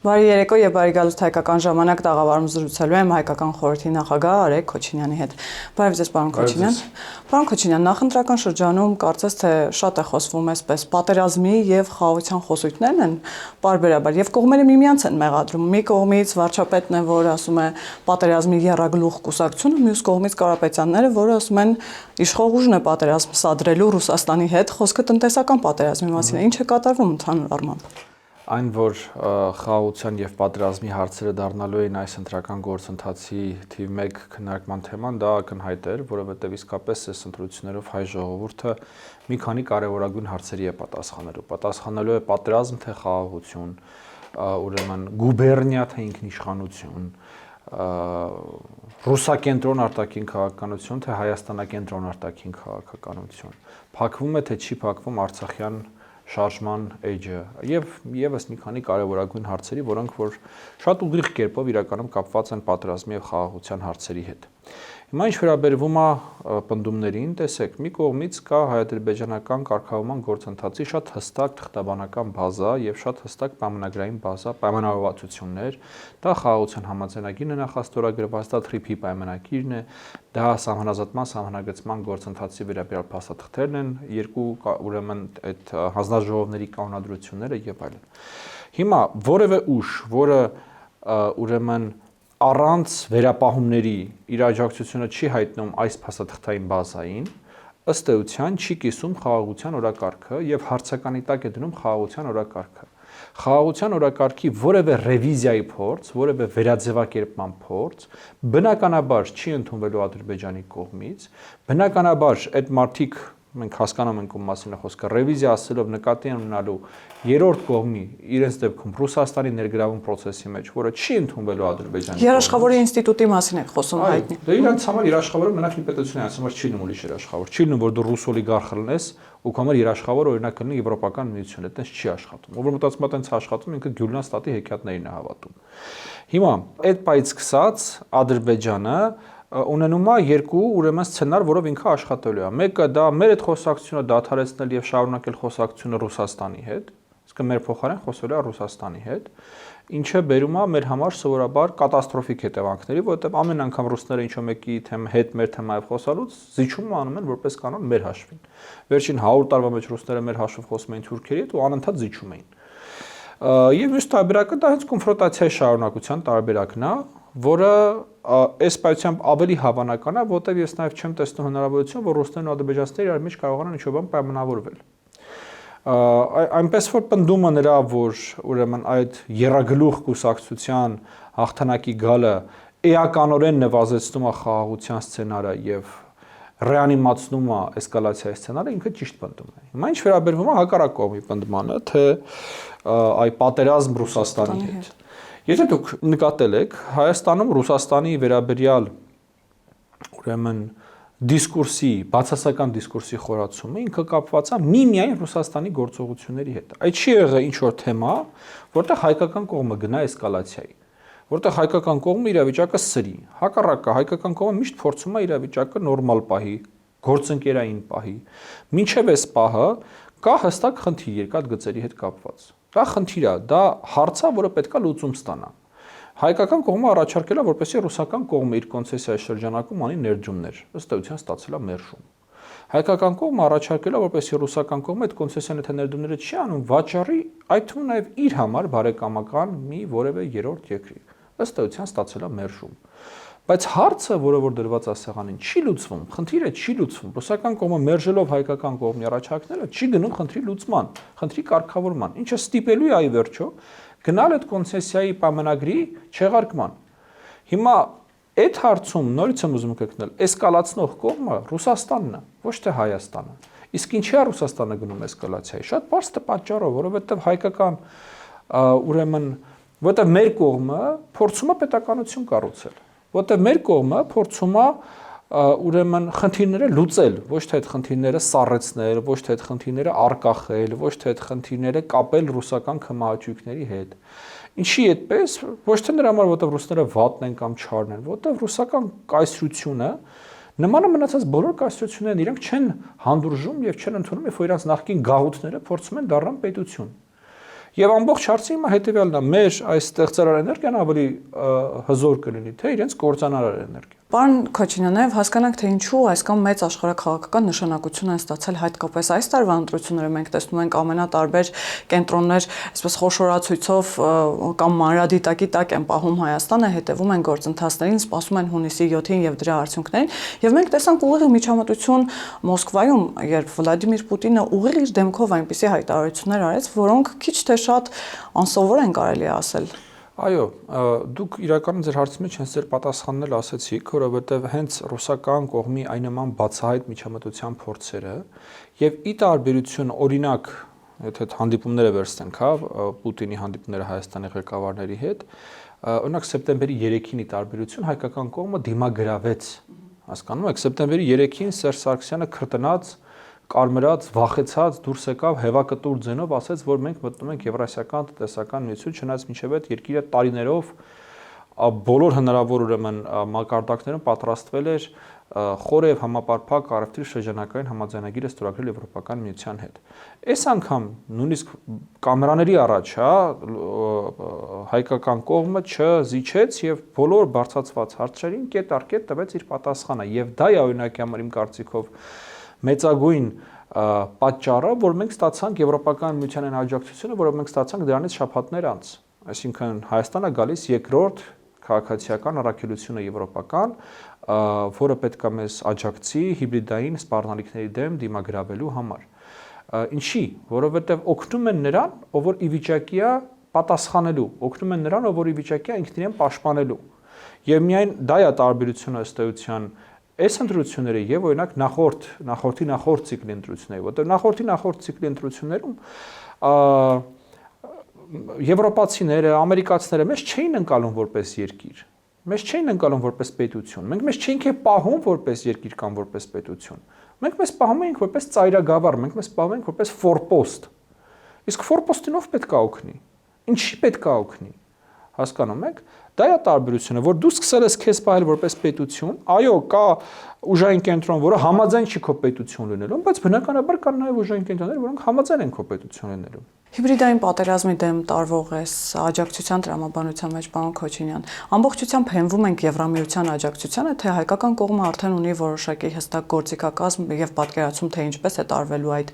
Բարի երեկո եւ բարի գալուստ հայկական ժամանակ տաղավարում զրուցելու եմ հայկական խորհրդի նախագահ Արեգ Քոչինյանի հետ։ Բարև ձեզ, պարոն Քոչինյան։ Պարոն Քոչինյան, նախընտրական շրջանում կարծես թե շատ է խոսվում այսպես պատերազմի եւ խաղաղության խոսույթներն են պարբերաբար եւ կողմերը միմյանց են մեղադրում։ Մի կողմից վարչապետն է, որը ասում է պատերազմի եռագլուխ կուսակցությունը, մյուս կողմից Կարապետյանները, որը ասում են իշխող ուժն է պատերազմ սադրելու Ռուսաստանի հետ, խոսքը տնտեսական պատերազմի մասին է։ Ինչ է կատարվում ընդհանուր առմամբ։ Այն, որ խաղաղության եւ պատերազմի հարցերը դառնալու են այս ընտրական գործընթացի թիվ 1 քննարկման թեման, դա ակնհայտ էր, որովհետեւ իսկապես այս ընտրություններով հայ ժողովուրդը մի քանի կարևորագույն հարցերի է պատասխանելու։ Պատասխանելու է պատերազմ թե խաղաղություն, ուրեմն գուբերնիա թե ինքնիշխանություն, ռուսակենտրոն արտաքին քաղաքականություն թե հայաստանակենտրոն արտաքին քաղաքականություն։ Փակվում է թե չի փակվում Արցախյան շարժման էջը եւ եւս մի քանի կարևորագույն հարցերի, որոնք որ շատ ուղիղ կերպով իրականում կապված են պատերազմի եւ խաղաղության հարցերի հետ։ Հիմա ինչ վերաբերվում է պնդումներին, տեսեք, մի կողմից կա հայ-ադրբեջանական կարգավորման գործընթացի շատ հստակ թղթաբանական բազա եւ շատ հստակ պայմանագրային բազա, պայմանավորվածություններ, դա խաղաղության համաձայնագիրն է նախաստորագրված, դա TRIP-ի պայմանագիրն է, դա սահմանազատման սահմանագծման գործընթացի վերաբերյալ փաստաթղթերն են, երկու ուրեմն այդ հանձնաժողովների կանոնադրությունները եւ այլն։ Հիմա որևէ ուժ, որը ուրեմն առանց վերապահումների իր աջակցությունը չի հայտնում այս փաստաթղթային բազային, ըստ էության չի կիսում խաղաղության օրակարգը եւ հարցականի տակ է դնում խաղաղության օրակարգը։ Խաղաղության օրակարգի որևէ ռևիզիայի փորձ, որևէ վերաձևակերպման փորձ բնականաբար չի ընդունվելու Ադրբեջանի կողմից, բնականաբար այդ մարդիկ մենք հասկանում ենք ում մասին է խոսքը, ռևիզիա ասելով նկատի ունենալու երրորդ կողմի իրենց դեպքում Ռուսաստանի ներգրավում process-ի մեջ, որը չի ընդունվելու Ադրբեջանի։ Երաշխավորի ինստիտուտի մասին եք խոսում հայտնի։ Դե իրանց համար երաշխավորը մենակ մի պետություն է, ասում չի լինում ուրիշ երաշխավոր։ Չի լինում, որ դու ռուս օլիգարխ լինես ու համար երաշխավոր օրինակ լինի Եվրոպական միությունը, այդպես չի աշխատում։ Ով որ մտածում է այդպես աշխատում, ինքը Գյուլյան ստատի հեքիաթներին է հավատում։ Հիմա այդ պայից սկսած Ադրբեջանը ունենում է երկու ուրեմն սցենար, որով ինքը աշխատելու է։ Մեկը դա մեր այդ խոսակցությունը դադարեցնել եւ շարունակել խոսակցությունը Ռուսաստանի հետ, իսկ մեր փոխարեն խոսելու է Ռուսաստանի հետ, ինչը բերում է մեր համար սովորաբար կատաստրոֆիկ հետևանքների, որովհետեւ ամեն անգամ ռուսները ինչ-որ մեկի հետ մեր թեմայով խոսալուց զիջում անում են որպես կանոն մեր հաշվին։ Վերջին 100 տարվա մեջ ռուսները մեր հաշվով խոսում էին թուրքերի հետ ու անընդհատ զիջում էին։ Եվ մյուս տարբերակը դա հենց կոնֆրոնտացիայի շարունակության տարբերակն է, որը այս պայությամբ ավելի հավանական է, որտեղ ես նաև չեմ տեսնում հնարավորություն, որ ռուսներն ու ադրբեջանցիները իրար մեջ կարողանան ինչ-որ բան պայմանավորվել։ Այնպես որ պնդումը նրա, որ ուրեմն այդ եռագլուխ կուսակցության հաղթանակի գալը էականորեն նվազեցնում է խաղաղության սցենարը եւ ռեանիմացնում է էսկալացիայի սցենարը, ինքը ճիշտ պնդում է։ Հիմա ինչ վերաբերվում է հակառակ կողմի պնդմանը, թե այ պատերազմ Ռուսաստանի հետ։ Եթե դուք նկատել եք, Հայաստանում Ռուսաստանի վերաբերյալ ուրեմն դիսկուրսի, բացասական դիսկուրսի խորացումը ինքը կապված է միմիայն Ռուսաստանի գործողությունների հետ։ Այդ չի եղել ինչ որ թեմա, որտեղ հայկական կողմը գնա էսկալացիայի, որտեղ հայկական կողմը իրավիճակը սրի։ Հակառակը հայկական կողմը միշտ փորձում է իրավիճակը նորմալ պահի, գործընկերային պահի։ Մինչև այս պահը կա հստակ խնդիր երկաթ գծերի հետ կապված։ Դա խնդիր է, դա հարց է, որը պետք է լուծում ստանա։ Հայկական կողմը առաջարկել է, որպեսզի ռուսական կողմը իր կոնցեսիայի շրջանակում անի ներդրումներ, ըստ էության ստացել է մերժում։ Հայկական կողմը առաջարկել է, որպեսզի ռուսական կողմը այդ կոնցեսիան եթե ներդրումները չի անում, վաճառի, այդ թվում նաև իր համար բարեկամական մի որևէ երրորդ երկրի, ըստ էության ստացել է մերժում։ Բայց հարցը, որը որ դրված է սեղանին, չի լուծվում, խնդիրը չի լուծվում։ Ռուսական կողմը մերժելով հայկական կողմի առաջարկները չի գնում խնդրի լուծման, խնդրի կարգավորման, ինչը ստիպելու է այ վերջո գնալ այդ կոնցեսիայի պայմանագրի չեղարկման։ Հիմա այդ հարցում նորից եմ ուզում կգնել, էսկալացնող կողմը Ռուսաստանն է, ոչ թե Հայաստանը։ Իսկ ինչի է Ռուսաստանը գնում էսկալացիայի։ Շատ բարձր պատճառով, որովհետև հայկական ուրեմն, որովհետև մեր կողմը փորձում է պետականություն կառուցել, որովհետև մեր կողմը փորձում է ուրեմն խնդիրները լուծել, ոչ թե այդ խնդիրները սառեցնել, ոչ թե այդ խնդիրները արկախել, ոչ թե այդ խնդիրները կապել ռուսական քմահաճույքների հետ։ Ինչի այդպես, ոչ թե նրա համար, որովհետև ռուսները վատն են կամ չարն են, որովհետև ռուսական կայսրությունը նմանը մնացած բոլոր կայսրություններն իրենք չեն հանդուրժում եւ չեն ընդունում, երբ որ իրանց նախկին գաղութները փորձում են դառնալ պետություն։ Եվ ամբողջ հարցը հիմա հետեւյալն է, մեր այս ստեղծարար էներգիան ավելի հզոր կլինի, թե իրենց կործանարար էներգիան։ Պարոն Քոչինյան, նաև հասկանանք, թե ինչու այսքան մեծ աշխարհաքաղաքական նշանակություն են ստացել հատկապես այս տարվա ընտրությունները։ Մենք տեսնում ենք ամենատարբեր կենտրոններ, այսպես խոշորացույցով կամ մանրադիտակի տակ են պահում Հայաստանը, հետևում են գործընթացներին, սպասում են հունիսի 7-ին եւ դրա արդյունքներին։ Եվ մենք տեսանք ուղիղ միջամտություն Մոսկվայում, երբ Վլադիմիր Պուտինը ուղիղ իր դեմքով այնպիսի հայտարարություններ արեց, որոնք քիչ թե շատ անսովոր են կարելի ասել։ Այո, դուք իրականում ձեր հարցի մեջ հենց ձեր պատասխանն էլ ասեցիք, որովհետև հենց ռուսական կողմի այն նման բացահայտ միջամտության փորձերը եւ ի տարբերություն օրինակ, եթե հանդիպումները վերցնենք, հա, Պուտինի հանդիպումները Հայաստանի ղեկավարների հետ, օրինակ սեպտեմբերի 3-ին ի տարբերություն հայկական կողմը դիմագրավեց, հասկանում եք, սեպտեմբերի 3-ին Սերժ Սարգսյանը քրտնած կարմրած, վախեցած դուրս եկավ հեվակտուր ձենով ասեց, որ մենք մտնում ենք Եվրասիական տնտեսական միություն, չնայած մինչև այդ երկիրը տարիներով բոլոր հնարավոր ուրեմն մակարդակներում պատրաստվել էր խոր եւ համապարփակ առևտրի շրջանակային համաձայնագիրը ստորագրել Եվրոպական միության հետ։ Այս անգամ նույնիսկ կամերաների առաջ, հա, հայկական կողմը չզիջեց եւ բոլոր բարձրացված հարցերին կետ առ կետ տվեց իր պատասխանը եւ դա է օրինակի համար իմ կարծիքով մեծագույն պատճառը, որ մենք ստացանք Եվրոպական միության այն աջակցությունը, որը մենք ստացանք դրանից շաբաթներ անց։ Այսինքն Հայաստանը գալիս երկրորդ քաղաքացիական առաքելությունը եվրոպական, որը պետք է մեզ աջակցի հիբրիդային սպառնալիքների դեմ դիմագրավելու համար։ Ինչի, որովհետև օգնում են նրան, ով որ ի վիճակի է պատասխանելու, օգնում են նրան, ով որ ի վիճակի է ինքն իրեն պաշտպանելու։ Եվ միայն դա է տարբերությունը ըստ էության այս ընտրությունները եւ օրինակ նախորդ ցիկլի ընտրությունները, որտեղ նախորդ ցիկլի ընտրություններում եվրոպացիները, ամերիկացիները մեզ չէին ընկալում որպես երկիր, մեզ չէին ընկալում որպես պետություն, մենք մեզ չէինք պահում որպես երկիր կամ որպես պետություն, մենք մեզ պահում էինք որպես ծայրագավառ, մենք մեզ պահում էինք որպես ֆորպոստ, իսկ ֆորպոստին ով պետք է օգնի, ինչի պետք է օգնի, հասկանում եք, դա է տարբերությունը, որ դու սկսել ես քեզ պահել որպես պետություն, այո, կա ուժային կենտրոն, որը համաձայն չի քո պետություն լինելու, բայց բնականաբար կան նաև ուժային կենտրոններ, որոնք համաձայն են քո պետություն լինելու։ Հիբրիդային պատերազմի դեմ տարվող այս աջակցության տրամաբանության մեջ, պարոն Քոչինյան, ամբողջությամբ հենվում ենք Եվրամիության աջակցությանը, թե հայկական կողմը արդեն ունի որոշակի հստակ գործիքակազմ եւ պատկերացում, թե ինչպես է տարվելու այդ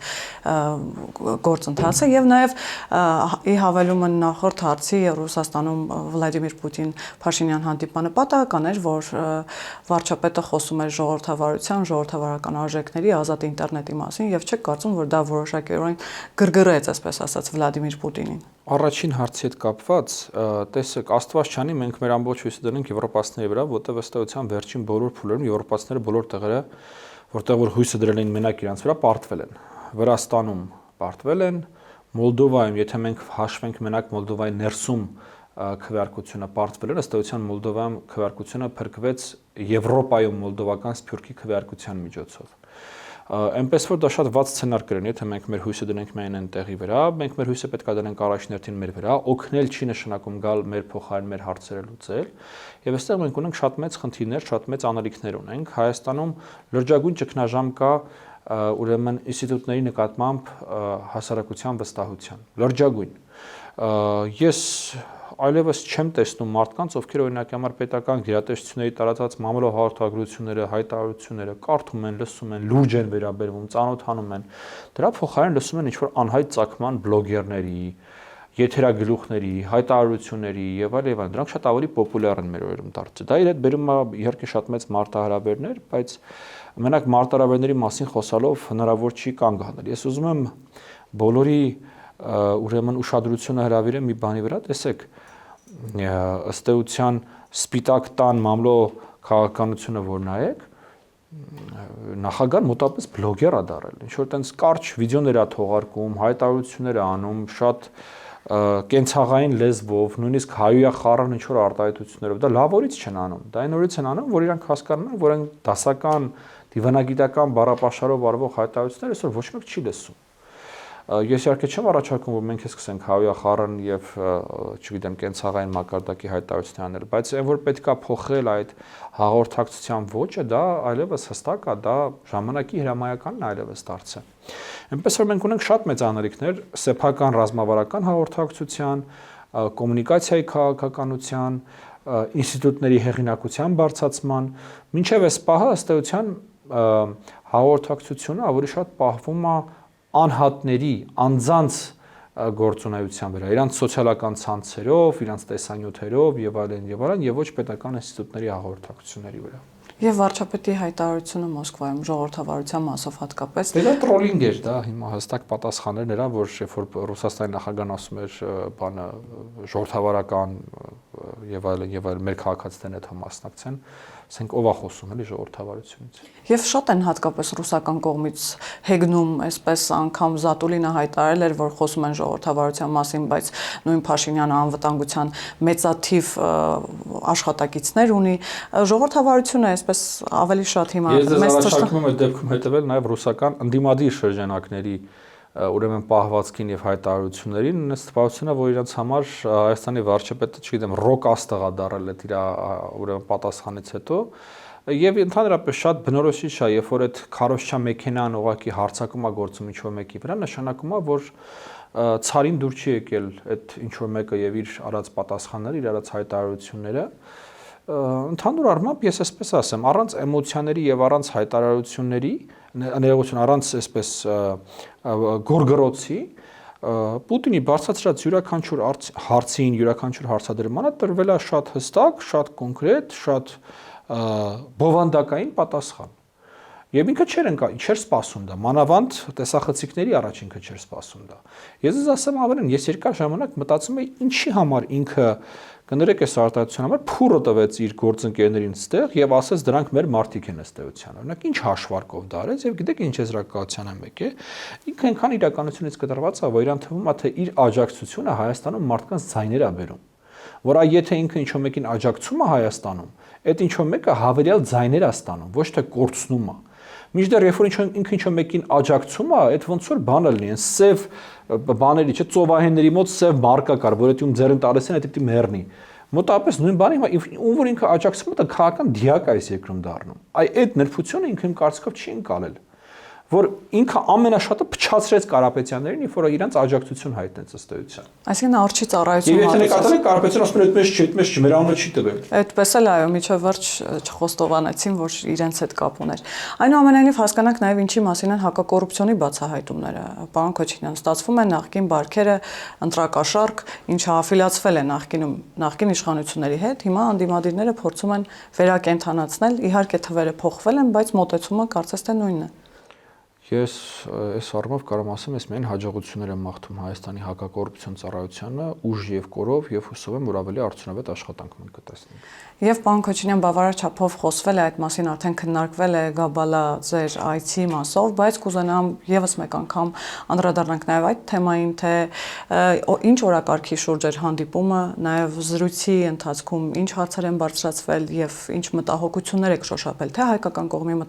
գործընթացը եւ նաեւ ի հավելումը նախորդ հարցի Ռուսաստանում Վլադիմիր Պուտին-Փաշինյան հանդիպանը պատահական էր, որ վարչապետը խոսում էր ժողովրդավարության, ժողովրդավարական արժեքների, ազատ ինտերնետի մասին եւ չեք կարծում, որ դա որոշակիորեն գրգռեց, այսպես ասած, Վլադիմիր Պուտինին։ Առաջին հարցի հետ կապված, տեսեք, Աստված չանի, մենք մեր ամբողջ հույսը դնենք եվրոպացիների վրա, որտեղ ըստ էության վերջին բոլոր փուլերում եվրոպացիները բոլոր տեղերը, որտեղ որ հույսը դրել են մենակ իրանց վրա, պարտվել են։ Վրաստանում պարտվել են, Մոլդովայում, եթե մենք հաշվենք մենակ Մոլդովայի ներսում քվեարկությունը պարտվել էր, ըստ էության Մոլդովայում քվեարկությունը փրկվեց Եվրոպայում մոլդովական սփյուռքի քվեարկության միջոցով։ Այնպես որ դա շատ վատ սցենար կլինի, եթե մենք մեր հույսը դնենք միայն այն տեղի վրա, մենք մեր հույսը պետք է դնենք առաջներթին մեր վրա, օգնել չի նշանակում գալ մեր փոխարեն մեր հարցերը լուծել, եւ այստեղ մենք ունենք շատ մեծ խնդիրներ, շատ մեծ անելիքներ ունենք։ Հայաստանում լրջագույն ճգնաժամ կա ուրեմն ինստիտուտների նկատմամբ հասարակության վստահության, լրջագույն։ Ես այլևս չեմ տեսնում մարդկանց, ովքեր օրինակի համար պետական գերատեսչությունների տարածած մամուլով հաղորդագրությունները, հայտարարությունները կարդում են, լսում են, լուրջ են վերաբերվում, ծանոթանում են։ Դրա փոխարեն լսում են ինչ-որ անհայտ ծագման բլոգերների, եթերագլուխների, հայտարարությունների եւ այլն, դրանք շատ ավելի պոպուլյար են մեր օրերում դարձել։ Դա իր հետ բերում է իհարկե շատ մեծ մարտահրավերներ, բայց մենակ մարտահրավերների մասին խոսալով հնարավոր չի կանգ առնել։ Ես ուզում եմ բոլորի ուրեմն ուշադրությունը հրավիրեմ մի բանի վրա, տեսեք, ըստ էության սպիտակ տան մամլո քաղաքականությունը որ նայեք, նախագահան մոտապես բլոգեր է դարել, ինչ որ տենց կարճ վիդեոներ է թողարկում, հայտարարություններ է անում, շատ կենցաղային լեզվով, նույնիսկ հայույախառն ինչ որ արտահայտություններով, դա լավորից չեն անում, դա այն օրից են անում, որ իրանք հասկանում են, որ այն դասական, դիվանագիտական բառապաշարով արվող հայտարարությունները այսօր ոչ մեկ չի լսում։ Ես իհարկե չեմ առաջարկում, որ մենք սկսենք հավաքարան եւ, չգիտեմ, կենցաղային մակարդակի հայտարարություն անել, բայց այն որ պետքա փոխել այդ հաղորդակցության ոճը, դա այլևս հստակ է, դա ժամանակի հրամայականն այլևս դարձել։ Այնպես որ մենք ունենք շատ մեծ անելիքներ սեփական ռազմավարական հաղորդակցության, կոմունիկացիայի քաղաքականության, ինստիտուտների հեղինակության բարձրացման, մինչև այս պահը ըստ էության հաղորդակցությունը ավելի շատ պահվում է անհատների, անձանց գործունեության վրա, իրանց սոցիալական ցանցերով, իրանց տեսանյութերով եւ այլն, եւ ոչ պետական ինստիտուտների հաղորդակցությունների վրա։ Եվ վարչապետի հայտարարությունը Մոսկվայում ժողովրդավարության մասով հատկապես դա տրոլինգ էր, դա հիմա հստակ պատասխաներ նրան, որ երբ որ Ռուսաստանի նախագահն ասում էր բանը ժողովրդավարական եւ այլն մեր քաղաքացիներն այդ համասնակցեն, ասենք ով է խոսում էլի ժողովրդավարությունից։ Եվ շատ են հատկապես ռուսական կողմից հեգնում, այսպես անգամ Զատուլինը հայտարարել էր, որ խոսում են ժողովրդավարության մասին, բայց նույն Փաշինյանը անվտանգության մեծաթիվ աշխատակիցներ ունի։ Ժողովրդավարությունը այսպես ավելի շատ հիմա մեծ առաջարկում եմ այդ դեպքում հետևել նաև ռուսական ընդդիմադիր շրջանակների ուրեմն պահվածքին եւ հայտարարություններին, ըստ թվացնա, որ իրանց համար Հայաստանի վարչապետը, չգիտեմ, ռոկ աստղա դարել է իր ուրեմն պատասխանից հետո եւ ընդհանրապես շատ բնորոշիչ է, երբ որ այդ քարոշչա մեքենան ուղակի հարցակում է գործում ինչ-որ մեկի վրա, նշանակում է, որ ցարին դուր չի եկել այդ ինչ-որ մեկը եւ իր արած պատասխանները, իր արած հայտարարությունները ընդհանուր առմամբ ես այսպես ասեմ, առանց էմոցիաների եւ առանց հայտարարությունների, ներողություն, առանց այսպես գորգրոցի Պուտինի բարձրացրած յուրաքանչյուր հարցին, յուրաքանչյուր հարցադրմանը տրվել է շատ հստակ, շատ կոնկրետ, շատ բովանդակային պատասխան։ Եվ ինքը չէր սպասում դա, մանավանդ տեսախցիկների առաջ ինքը չէր սպասում դա։ Ես ասեմ ավելին, ես երկար ժամանակ մտածում էի ինչի համար ինքը կներեք այս արտադրության համար փուրը տվեց իր գործընկերներին ստեղ եւ ասեց դրանք մեր մարտիկ են ըստ էության։ Օրինակ ինչ հաշվարկով դա արեց եւ գիտեք ինչ եզրակացության մեկ է, ինքը այնքան իրականությունից կտրված է, որ իրան թվում է թե իր աջակցությունը Հայաստանում մարդկանց ձայներ է բերում, որ եթե ինքը ինչ-որ մեկին աջակցում է Հայաստանում, այդ ինչ-որ մեկը հավերյալ ձայներ է ստանում, ոչ թե կորցնում է։ Մինչդեռ երբ որ ինքը ինչ-որ մեկին աջակցում է, այդ ոնց որ բանը լինի, այն սև բաների, չէ, ծովահենների մոտ սև մարկա կար, որ դա ում ձեռն տալիս են, դա պիտի մեռնի։ Մոտավորապես նույն բանը հիմա ում որ ինքը աջակցում է, դա քաղաքական դիակ է այս երկրում դառնում։ Այդ նրբությունը ինքը իմ կարծիքով չի ընկալել, որ ինքը ամենաշատը փչացրեց Կարապետյաններին, երբ որ իրանց աջակցություն հայտնեց ըստ էության։ Այսինքն արչի ծառայություն։ Եվ եթե նկատել եք Կարապետյանը ասում է այդպես չի, մեր անունը չի տվել։ Այդպես էլ այո, միջև վերջ չխոստովանեցին, որ իրենց հետ կապ ուներ։ Այնուամենայնիվ հասկանանք նաև ինչի մասին են հակակոռուպցիոնի բացահայտումները։ Պարոն Քոչինյան, ստացվում է նախկին բարքերը ընտրակաշառք, ինչը աֆիլիացվել է նախկին իշխանությունների հետ, հիմա անդիմադիրները փորձում են վերակենդանացնել, իհարկե թվերը փոխվել են, բայց մոտեցումը կարծես թե նույնն է։ Ես այս առումով կարող եմ ասեմ, ես միայն հաջողություններ եմ մաղթում Հայաստանի հակակոռուպցիոն ծառայությանը ուժ եւ կորով եւ հուսով եմ, որ ավելի արդյունավետ աշխատանք մենք կտեսնենք։ Եվ պարոն Քոչինյան, բավարար չափով խոսվել է այդ մասին, արդեն քննարկվել է Գաբալա ձեր IT մասով, բայց կուզենամ եւս մեկ անգամ անդրադառնանք նաեւ այդ թեմային, թե ինչ օրակարգի շուրջ էր հանդիպումը, նաեւ զրույցի ընթացքում ինչ հարցեր են բարձրացվել եւ ինչ մտահոգություններ եք շոշափել, թե հայկական կողմի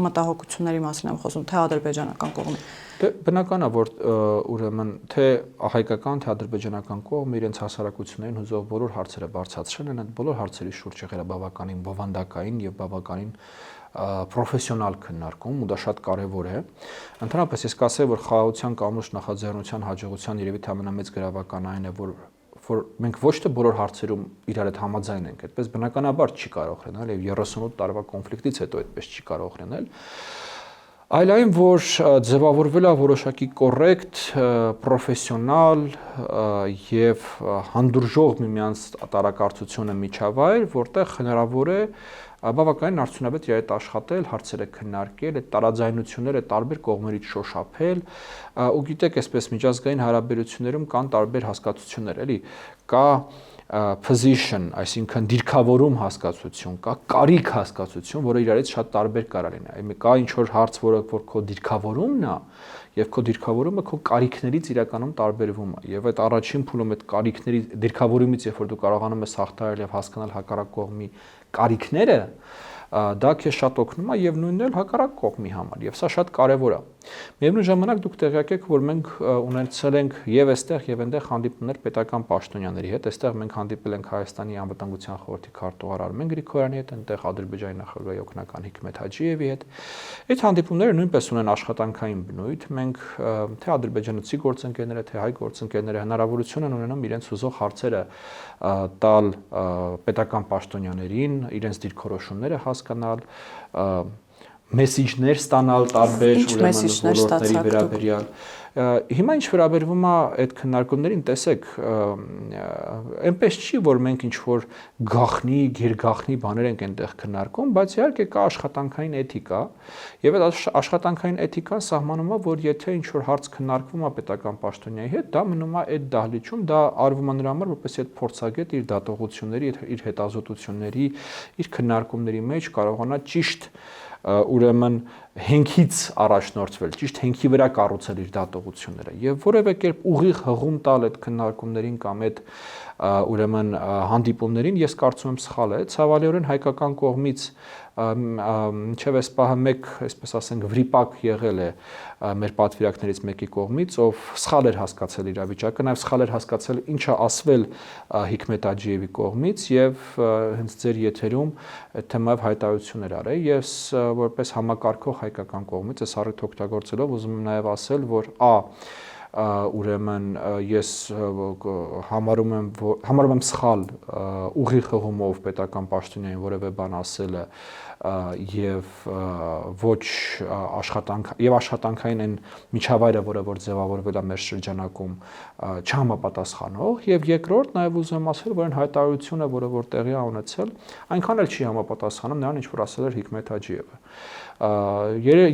մտահոգությունների մասին եմ խոսում, թե ադրբեջանական կողմի։ Բնական է, որ ուրեմն թե հայկական, թե ադրբեջանական կողմը իրենց հասարակություններին հուզող բոլոր հարցերը բարձրացրել են, այդ բոլոր հարցերի շուրջ եղել է բավականին բովանդակային եւ բավականին պրոֆեսիոնալ քննարկում, ու դա շատ կարեւոր է։ Ընդհանրապես ես կասեի, որ խաղաղության կամուրջ նախաձեռնության հաջողության երևի թե ամենամեծ գրավականն այն է, որ մենք ոչ թե բոլոր հարցերում իրար հետ համաձայն ենք, այդպես բնականաբար չի կարող լինել եւ 38 տարվա կոնֆլիկտից հետո այդպես չի կարող լինել։ Այլ այն, որ ձևավորվել է որոշակի կոռեկտ, պրոֆեսիոնալ եւ հանդուրժող միմյանց տարակարծությունը միջավայր, որտեղ հնարավոր է բավականին արդյունավետ իր հետ աշխատել, հարցերը քննարկել, այդ տարաձայնությունները տարբեր կողմերից շոշափել, ու գիտեք, այսպես միջազգային հարաբերություններում կան տարբեր հասկացություններ, էլի, կա position, այսինքն դիրքավորում հասկացություն, կա կարիք հասկացություն, որը իրարից շատ տարբեր կարող լինի։ Կա ինչ որ հարց, որը քո դիրքավորումն է, եւ քո դիրքավորումը քո կարիքներից իրականում տարբերվում է։ Եվ այդ առաջին փուլում այդ կարիքների դիրքավորումից, երբ որ դու կարողանում ես հաղթահարել եւ հասկանալ հակառակ կողմի կարիքները, դա քեզ շատ օգնում է եւ նույնն էլ հակառակ կողմի համար։ Եվ սա շատ կարեւոր է։ Միևնույն ժամանակ դուք տեղյակ եք, որ մենք ունեցել ենք եւ այստեղ եւ այնտեղ հանդիպումներ պետական պաշտոնյաների հետ։ Այստեղ մենք հանդիպել ենք Հայաստանի անվտանգության խորհրդի քարտուղար Արմեն Գրիգորյանի հետ, այնտեղ Ադրբեջանի նախագահի օգնական Հիկմետ Հաջիևի հետ։ Այդ հանդիպումները նույնպես ունեն աշխատանքային բնույթ։ Մենք թե ադրբեջանցի գործընկերները, թե հայ գործընկերները հնարավորություն են ունենում իրենց ուզող հարցերը տալ պետական պաշտոնյաներին, իրենց դիրքորոշումները հասկանալ, մեսիջներ ստանալ տարբեր ուրեմն ոլորտների վերաբերյալ։ Հիմա ինչ վերաբերվում է այդ քննարկումներին, տեսեք, այնպես չի, որ մենք ինչ որ գաղտնի, գերգաղտնի բաներ ենք այնտեղ քննարկում, բայց իհարկե կա աշխատանքային էթիկա, եւ այդ աշխատանքային էթիկան սահմանում է, որ եթե ինչ որ հարց քննարկվում է պետական պաշտոնյայի հետ, դա մնում է այդ դահլիճում, դա արվում է նրա համար, որպեսզի այդ փորձագետ իր դատողությունների, իր հետազոտությունների, իր քննարկումների մեջ կարողանա ճիշտ ուրեմն հենքից առաջնորդվել, ճիշտ հենքի վրա կառուցել իր դատողությունները եւ որևէ կերպ ուղիղ հղում տալ այդ քննարկումներին կամ այդ ուրեմն հանդիպումներին ես կարծում եմ սխալ է, ցավալիորեն հայկական կողմից մինչև այս պահը մեկ, այսպես ասենք, վրիպակ եղել է մեր պատվիրակներից մեկի կողմից, ով սխալ էր հասկացել իրավիճակը, նաև սխալ էր հասկացել ինչա ասվել Հիկմետ Հաջիևի կողմից եւ հենց ձեր եթերում այդ թեմայով հայտարարություններ արել։ Ես որպես համակարգող հայկական կողմից այս առիթ օգտագործելով ուզում եմ նաև ասել, որ ուրեմն ես համարում եմ սխալ ուղիղ հղումով պետական պաշտոնյային որևէ բան ասելը եւ ոչ աշխատանքային այն միջավայրը, որը որ ձևավորվել է մեր շրջանակում, չհամապատասխանող եւ երկրորդ նաեւ ուզում եմ ասել, որ այն հայտարարությունը, որը որ տեղի է ունեցել, այնքան էլ չի համապատասխանում նրան, ինչ որ ասել էր Հիկմետ Հաջիևը։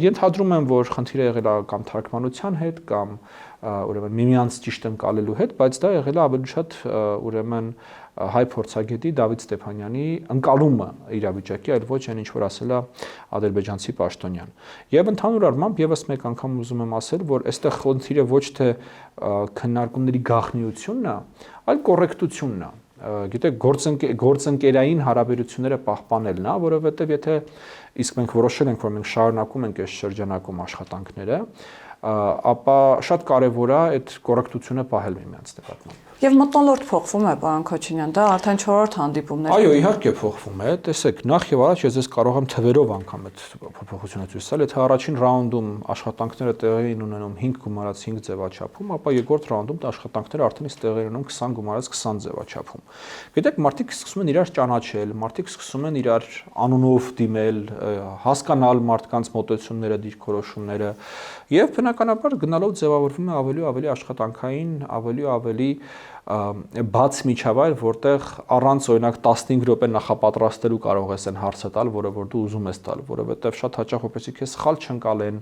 Ենթադրում եմ, որ խնդիրը եղել է կամ թարգմանության հետ կամ ուրեմն միմյանց ճիշտ ընկալելու հետ, բայց դա եղել է ավելի շատ ուրեմն հայ փորձագետի Դավիթ Ստեփանյանի ընկալումը իրավիճակի, այլ ոչ այն ինչ որ ասել է ադրբեջանցի պաշտոնյան։ Եվ ընդհանուր առմամբ եւս մեկ անգամ ուզում եմ ասել, որ այստեղ խնդիրը ոչ թե քննարկումների գաղտնիությունն է, այլ կոռեկտությունն է։ Գիտեք, գործընկերային հարաբերությունները պահպանելն է, որովհետև եթե իսկ մենք որոշել ենք, որ մենք շարունակում ենք այս շրջանակում աշխատանքները, ապա շատ կարևոր է այդ կոռեկտությունը պահել միմյանց նկատմամբ։ Եվ մթնոլորտ փոխվում է, պարոն Քոչինյան, դա արդեն 4-րդ հանդիպումն է։ Այո, իհարկե փոխվում է։ Տեսեք, նախ եւ առաջ ես կարող եմ թվերով անգամ այդ փոփոխությունը ցույց տալ։ Եթե առաջին ռաունդում աշխատանքները տեղի են ունենում 5 գումարած 5 ձևաչափում, ապա երկրորդ ռաունդում աշխատանքները արդեն իսկ տեղի են ունենում 20 գումարած 20 ձևաչափում։ Գիտեք, մարդիկ սկսում են իրար ճանաչել, մարդիկ սկսում են իրար անունով դիմել, հասկանալ մարդկանց մոտեցումները, դիրքորոշումները, եւ բնականաբար գնալով ձևավորվում է ավելի ու ավելի աշխատանքային, ավելի ու ավելի բաց միջավայր, որտեղ առանց օրինակ 15 րոպե նախապատրաստելու կարող ես այն հարցը տալ, որը որ դու ուզում ես տալ, որովհետև շատ հաճախ որպեսզի քեզ սխալ չընկալեն,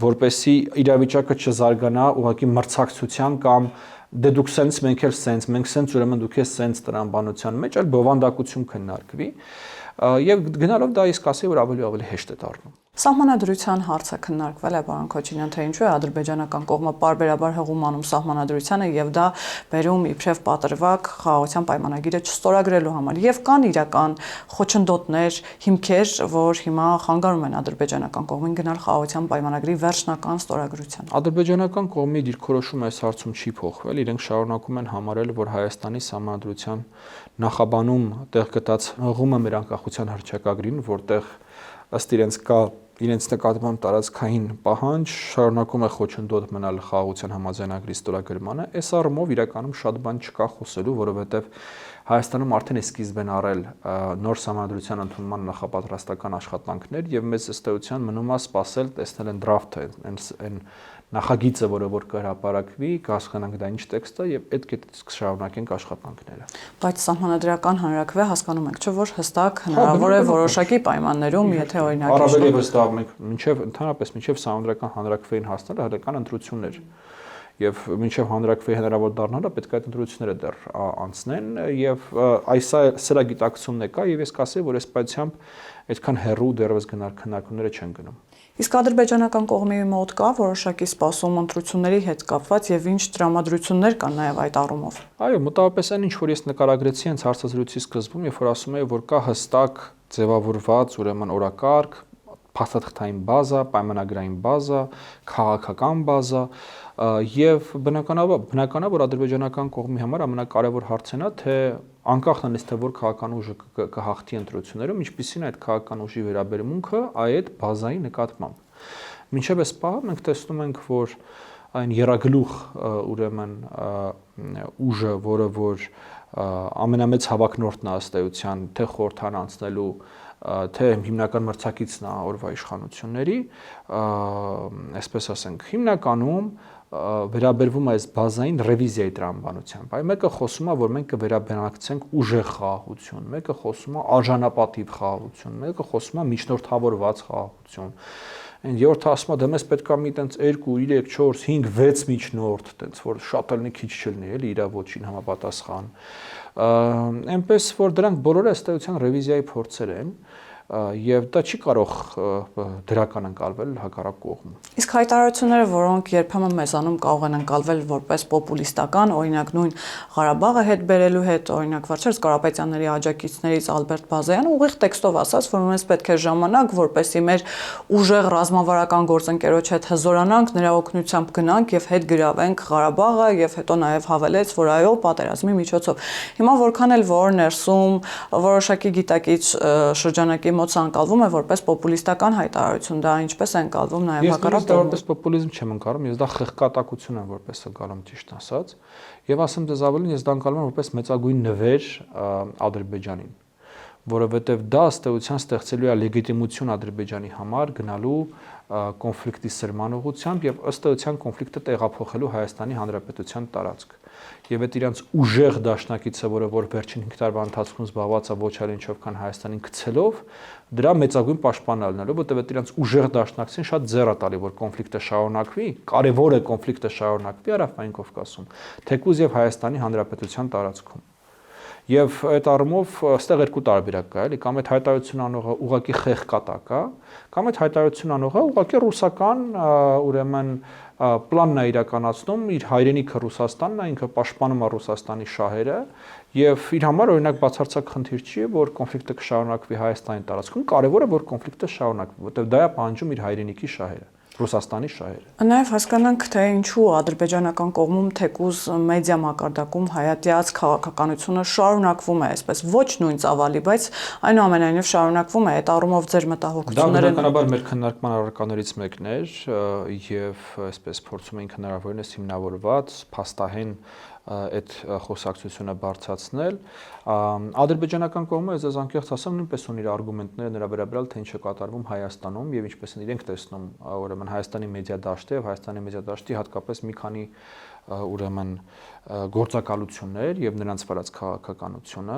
որպեսզի իրավիճակը չզարգանա ուղղակի մրցակցության կամ դե դուք սենց մենք էլ սենց, մենք սենց ուրեմն դուք ես սենց տրամաբանության մեջ, այլ բովանդակություն քննարկվի, եւ գնալով դա իսկ ասի, որ ավելի հեշտ է դառնում։ Սահմանադրության հարցը քննարկվել է, պարոն Քոչինյան, թե ինչու է ադրբեջանական կողմը պարբերաբար հղում անում սահմանադրությանը եւ դա բերում իբրև պատրվակ խաղաղության պայմանագիրը չստորագրելու համար։ Եվ կան իրական խոչընդոտներ, հիմքեր, որ հիմա խանգարում են ադրբեջանական կողմին գնալ խաղաղության պայմանագրի վերջնական ստորագրության։ Ադրբեջանական կողմի դիրքորոշումը այս հարցում չի փոխվել, իրենք շարունակում են համարել, որ Հայաստանի սահմանադրության նախաբանում տեղ գտած հղումը մեր անկախության հռչակագրին, որտեղ ըստ իրենց կա իրենց նկատմամբ տարածքային պահանջ, շարունակում է խոչընդոտ մնալ խաղաղության համաձայնագրի ստորագրմանը, այս առումով իրականում շատ բան չկա խոսելու, որովհետև Հայաստանում արդեն է սկիզբ են առել նոր սահմանադրության ընդունման նախապատրաստական աշխատանքներ եւ մեծ ըստ էության մնում է սպասել տեսնել են դրաֆթը, այն նախագիծը, որը որ կհրապարակվի, կհասկանանք դա ինչ տեքստ է եւ այդ կետից կշարունակենք աշխատանքները։ Բայց սահմանադրական հանրակրվե հասկանում ենք, չէ՞ որ հստակ հնարավոր է որոշակի պայմաններում, եթե օրինակ առավել եւս դա մենք ընդհանրապես մինչեւ սահմանադրական հանրակրվեին հասնելը հրական ընտրություններ եւ մինչեւ հանրակրվեի հնարավոր դառնալը պետք է այդ ընտրությունները դեռ անցնեն եւ սրա գիտակցումն է կա եւ ես կասեի, որ այս պայծությամբ այդքան հեռու դեռևս քննարկումները չեն գնում։ Իսկ ադրբեջանական կողմի մոտ կա որոշակի սպասում ընտրությունների հետ կապված եւ ինչ տրամադրություններ կան նաեւ այդ առումով։ Այո, մոտավորապես այն ինչ որ ես նկարագրեցի հենց հարցազրույցի սկզբում, երբ որ ասում եի, որ կա հստակ ձևավորված ուրեմն օրակարգ, փաստաթղթային բազա, պայմանագրային բազա, քաղաքական բազա եւ բնականաբար որ ադրբեջանական կողմի համար ամենակարևոր հարցն է թե անկախ նրանից թե որ քաղաքական ուժը կհաղթի ընտրություններում, ինչպիսին է այդ քաղաքական ուժի վերաբերմունքը այդ բազայի նկատմամբ։ Մինչև այս պահը մենք տեսնում ենք, որ այն երագլուխ ուրեմն ուժը, որը որ ամենամեծ հավակնորդն է ըստ էության թե խորհրդան անցնելու թե հիմնական մրցակիցն է օրվա իշխանությունների, այսպես ասենք, հիմնականում վերաբերվում է այս բազային ռևիզիայի տրամաբանությամբ։ Այ մեկը խոսում է, որ մենք կվերաբնակցենք ուժեղ խաղաղություն, մեկը խոսում է արժանապատիվ խաղաղություն, մեկը խոսում է միջնորդավորված խաղաղություն։ Այն երրորդը ասում է, դե մեզ պետք է մի տենց 2, 3, 4, 5, 6 միջնորդ, տենց որ շատ ելնի քիչ չլինի, էլի իր ոչին համապատասխան։ Այնպես որ դրանք բոլորը ըստ էության ռևիզիայի փորձեր են եւ դա չի կարող դրական ընկալվել հակառակ կողմում։ Իսկ հայտարարությունները, որոնք երբեմն մեզանում կարող են ընկալվել որպես պոպուլիստական, օրինակ նույն Ղարաբաղը հետ բերելու հետ, օրինակ Վարչեր Կարապետյանների աջակիցներից Ալբերտ Բազարյանը ուղիղ տեքստով ասաց, որ մենք պետք է ժամանակ, որպեսզի մեր ուժեղ ռազմավարական գործընկերոջ հետ հզորանանք, նրա օգնությամբ գնանք եւ հետ գրավենք Ղարաբաղը եւ հետո նաեւ հավելեց, որ այո, պատերազմի միջոցով։ Հիմա որքան էլ որ ներսում որոշակի գիտակից շրջանակի մոտ ընկալվում է որպես պոպուլիստական հայտարարություն, դա ինչպես է ընկալվում նաև հակառակ կողմից։ Ես որպես պոպուլիզմ չեմ ընկալում, ես դա խղճատակություն եմ որպես ընկալում, ճիշտ ասած, եւ ասեմ դες ավելին, ես դա ընկալում եմ որպես մեծագույն նվեր Ադրբեջանին, որովհետեւ դա ըստ էության ստեղծելու է լեգիտիմություն Ադրբեջանի համար գնալու կոնֆլիկտի սրման ուղղությամբ եւ ըստ էության կոնֆլիկտը տեղափոխելու Հայաստանի Հանրապետության տարածք։ Եվ այդ իրանց ուժեղ դաշնակիցը, որը որ վերջին 5 տարվա ընթացքում զբաղված է ոչ այլ ինչով, քան Հայաստանին գցելով, դրա մեծագույն պաշտպանն ալնելու, որտեղ այդ իրանց ուժեղ դաշնակցին շատ ձեռ է տալի, որ կոնֆլիկտը շարունակվի, կարևոր է կոնֆլիկտը շարունակվի Հարավային Կովկասում, թեկուզ եւ Հայաստանի Հանրապետության տարածքում։ Եվ այդ առումով այստեղ երկու տարբերակ կա, էլի, կամ այդ հայտարարություն անողը ուղղակի խեղկատակ է, կամ այդ հայտարարություն անողը ուղղակի ռուսական ուրեմն պլանն է իրականացնում, իր հայրենիքը Ռուսաստանն է, ինքը պաշտպանում է Ռուսաստանի շահերը եւ իր համար օրինակ բացարձակ խնդիր չի, որ կոնֆլիկտը կշարունակվի Հայաստանի տարածքում, կարեւորը որ կոնֆլիկտը շարունակվի, որտեղ դա է պահանջում իր հայրենիքի շահերը, Ռուսաստանի շահերը։ Նաև հասկանանք, թե ինչու ադրբեջանական կողմում թեկուզ մեդիա մակարդակում հայատյաց քաղաքականությունը շարունակվում է այսպես ոչ նույն ծավալի, բայց այնուամենայնիվ շարունակվում է, այդ առումով ձեր մտահոգությունները։ Դա բնականաբար մեր քննարկման առարկաներից մեկն էր եւ այսպես փորձում էինք հնարավորինս հիմնավորված փաստահեն այդ խոսակցությունը բարձրացնել։ Ադրբեջանական կողմը, ես անկեղծ ասեմ, նույնպես ունի իր արգումենտները նրա վերաբերյալ, թե ինչ է կատարվում Հայաստանում եւ ինչպես են իրենք տեսնում ուրեմն Հայաստանի մեդիա դաշտը եւ Հայաստանի մեդիա դաշտի հատկապես մի քանի ուրեմն գործակալություններ եւ նրանց վարած քաղաքականությունը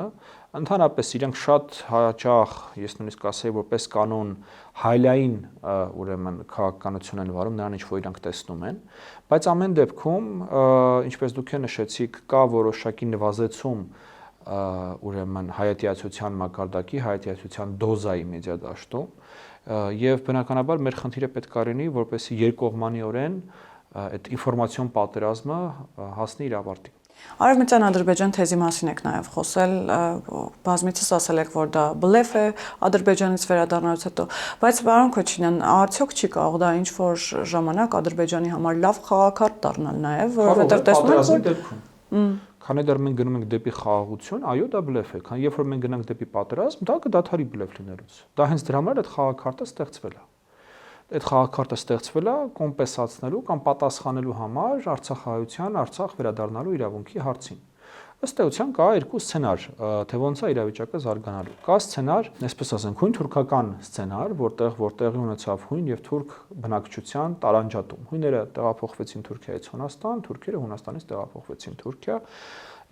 ընդհանրապես իրենք շատ հաճախ, ես նույնիսկ ասեի, որպես կանոն հայլային ուրեմն քաղաքականություն են վարում, նրան ինչ որ իրանք տեսնում են, բայց ամեն դեպքում, ինչպես դուք նշեցիք, կա որոշակի նվազեցում ուրեմն հայատյացության մակարդակի, հայատյացության դոզայի մեդիա դաշտում եւ բնականաբար մեր խնդիրը պետք է լինի, որպեսզի երկկողմանիորեն այդ ինֆորմացիոն պատերազմը հասնի իր ավարտին։ Արևմտյան Ադրբեջան թեզի մասին եք նաև խոսել, բազմիցս ասել եք, որ դա բլեֆ է Ադրբեջանից վերադառնալուց հետո, բայց պարոն Քոչինյան, արդյոք չի կարող դա ինչ որ ժամանակ Ադրբեջանի համար լավ խաղաքարտ դառնալ նաև, որովհետև տեսնում եք, որ քանի դեռ մենք գնում ենք դեպի խաղաղություն, այո, դա բլեֆ է, քան երբ որ մենք գնանք դեպի պատերազմ, դա կդադարի բլեֆ լինելուց։ Դա հենց դրա համար այդ խաղաքարտը ստեղծվել է։ Այդ խաղաքարտը ստեղծվել է կոմպենսացնելու կամ պատասխանելու համար Արցախահայության Արցախ վերադառնալու իրավունքի հարցին։ Ըստ էության կա երկու սցենար, թե ոնց է իրավիճակը զարգանալու։ Կա սցենար, այսպես ասենք, հույն թուրքական սցենար, որտեղի ունեցավ հույն եւ թուրք բնակչության տարանջատում։ Հույները տեղափոխվեցին Թուրքիայից Հունաստան, թուրքերը Հունաստանից տեղափոխվեցին Թուրքիա,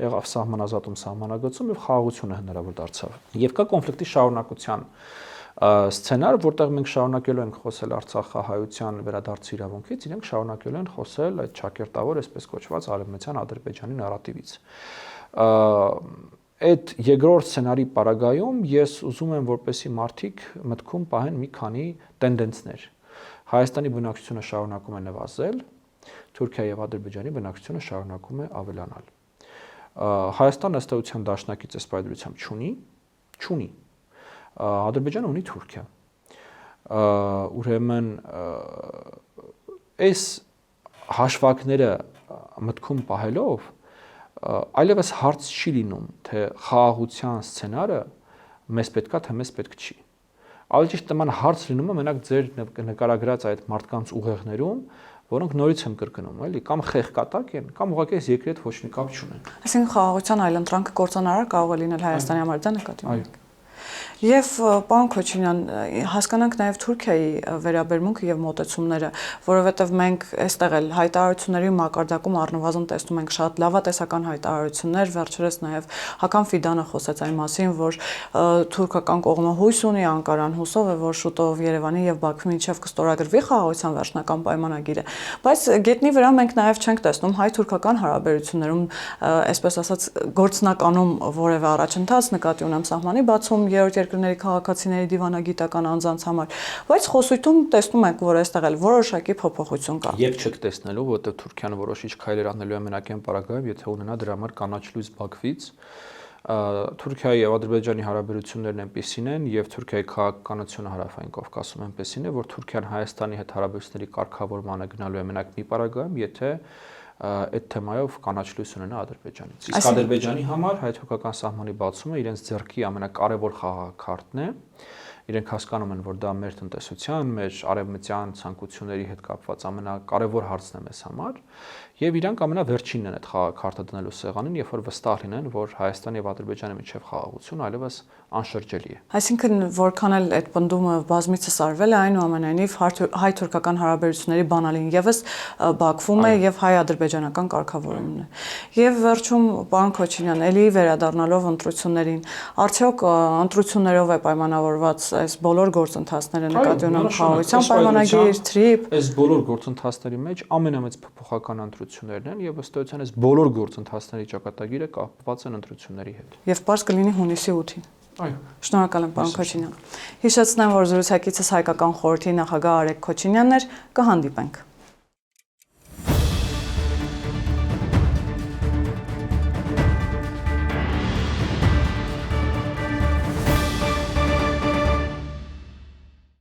եղավ սահմանազատում, սահմանագծում եւ խաղաղությունը հնարավոր դարձավ։ Եվ կա կոնֆլիկտի շարունակության սցենար, որտեղ մենք շարունակելու ենք խոսել Արցախահայության վերադարձի իրավունքից, իրենք շարունակելու են խոսել այդ ճակերտավոր, այսպես կոչված արևմտյան Ադրբեջանի նարատիվից։ Այդ երկրորդ սցենարի պարագայում ես ուզում եմ, որպեսզի մարդիկ մտքում պահեն մի քանի տենդենսներ։ Հայաստանի բնակչությունը շարունակում է նվազել, Թուրքիայի եւ Ադրբեջանի բնակչությունը շարունակում է ավելանալ։ Հայաստանը ըստ էության դաշնակից այս պայմանությամբ չունի։ Ադրբեջանը ունի Թուրքիա։ ուրեմն այս հաշվարկները մտքում պահելով այլևս հարց չի լինում, թե խաղաղության սցենարը մեզ պետքա, թե մեզ պետք չի։ Ավելի ճիշտ նման հարց լինում է մենակ ձեր նկարագրած այդ մարդկանց ուղեղներում, որոնք նորից եմ կրկնում, էլի, կամ խեղկատակ են, կամ ուղղակի այս երկրի հետ ոչ մի կապ չունեն։ Այսինքն խաղաղության այլընտրանքը կործանարար կարող է լինել Հայաստանի համար, դա նկատի ունեք։ Այո։ Եվ պարոն Քոչինյան, հասկանանք նաև Թուրքիայի վերաբերմունքը եւ մոտեցումները, որովհետեւ մենք այստեղ էլ հայտարարությունների մակարդակում առնվազն տեսնում ենք շատ լավատեսական հայտարարություններ, վերջերս նաև Հական Ֆիդանը խոսեց այն մասին, որ թուրքական կողմը հույս ունի, Անկարան հուսով է, որ շուտով Երևանի եւ Բաքվի միջև կստորագրվի խաղաղության վերջնական պայմանագիրը, բայց գետնի վրա մենք նաև չենք տեսնում հայ-թուրքական հարաբերություններում, այսպես ասած, գործնականում որևէ առաջընթաց նկատի ունեմ սահմանի բացում երրորդ երկրների քաղաքացիների դիվանագիտական անձանց համար, բայց խոսույթում տեսնում ենք, որ այստեղ էլ որոշակի փոփոխություն կա։ Եվ չեք տեսնելու, որովհետև Թուրքիան որոշիչ քայլեր անելու է մենակեն պարագայում, եթե ունենա դրա համար կանաչ լույս Բաքվից, Թուրքիայի եւ Ադրբեջանի հարաբերություններն այնպեսին են եւ Թուրքիայի քաղաքականությունը Հարավային Կովկասում այնպեսին է, որ Թուրքիան Հայաստանի հետ հարաբերությունների կարգավորմանը գնալու է մենակ մի պարագայում, եթե այդ թեմայով կանաչ լույս ունենա Ադրբեջանից։ Իսկ Ադրբեջանի համար հայ-թուրքական սահմանի բացումը իրենց ձեռքի ամենակարևոր խաղաքարտն է։ Իրենք հասկանում են, որ դա մեր տնտեսության, մեր արևմտյան ցանկությունների հետ կապված ամենակարևոր հարցն է մեզ համար, եւ իրանք ամենավերջինն են այդ խաղաքարտը դնելու սեղանին, երբ որ վստահ լինեն, որ Հայաստանի եւ Ադրբեջանի միջև խաղաղություն այլևս անշրջելի է։ Այսինքն, որքան էլ այդ պնդումը բազմիցս արվել է, այնուամենայնիվ հայ-թուրքական հարաբերությունների բանալին եւս Բաքվում է եւ հայ-ադրբեջանական կարգավորումն է։ Եվ վերջում, պարոն Քոչինյան, ելի վերադառնալով ընտրություններին, արդյոք ընտրություններով է պայմանավորված այս բոլոր գործընթացները նկատի ունեմ խաղաղության պայմանագիր, TRIP։ Այս բոլոր գործընթացների մեջ ամենամեծ փոփոխական ընտրություններն են եւ ըստ էության այս բոլոր գործընթացների ճակատագիրը կապված են ընտրությունների հետ։ Եվ պարզ կլինի հունիսի 8-ին։ Այո։ Շնորհակալ եմ, պարոն Քոչինյան։ Հիշեցնեմ, որ զրուցակիցս Հայկական խորհրդի նախագահ Արեգ Քոչինյանն էր, կհանդիպենք։